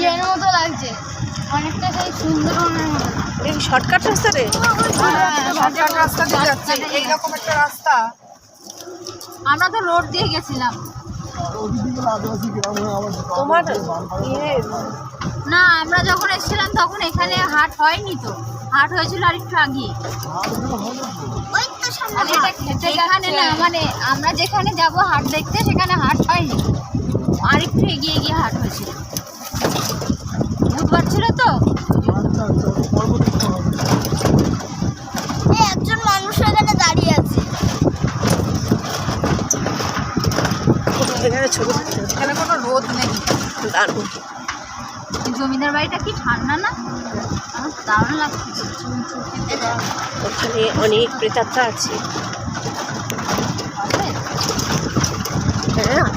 ইয়ের মতো লাগছে, অনেকটা সেই সুন্দরবনের মতো। এই শর্টকাট রাস্তা রে, শর্টকাট রাস্তা দিয়ে যাচ্ছে, এইরকম একটা রাস্তা। আমরা তো রোড দিয়ে গেছিলাম। তোমার ইয়ে না, আমরা যখন এসেছিলাম তখন এখানে হাট হয়নি, তো হাট হয়েছিল আর একটু আগে। এখানে না, মানে আমরা যেখানে যাব হাট দেখতে, সেখানে হাট হয়নি, আর একটু এগিয়ে গিয়ে হাট হয়েছিল। বুধবার ছিল তো। একজন মানুষ এখানে দাঁড়িয়ে আছে। এখানে ছবি তুলতে হবে। এখানে কোনো রোদ নেই। দারুণ। জমিদার বাড়িটা কি ঠান্ডা না? আমার দারুণ লাগছে। ওখানে অনেক প্রেতাত্মা আছে। আছে? হ্যাঁ আছে।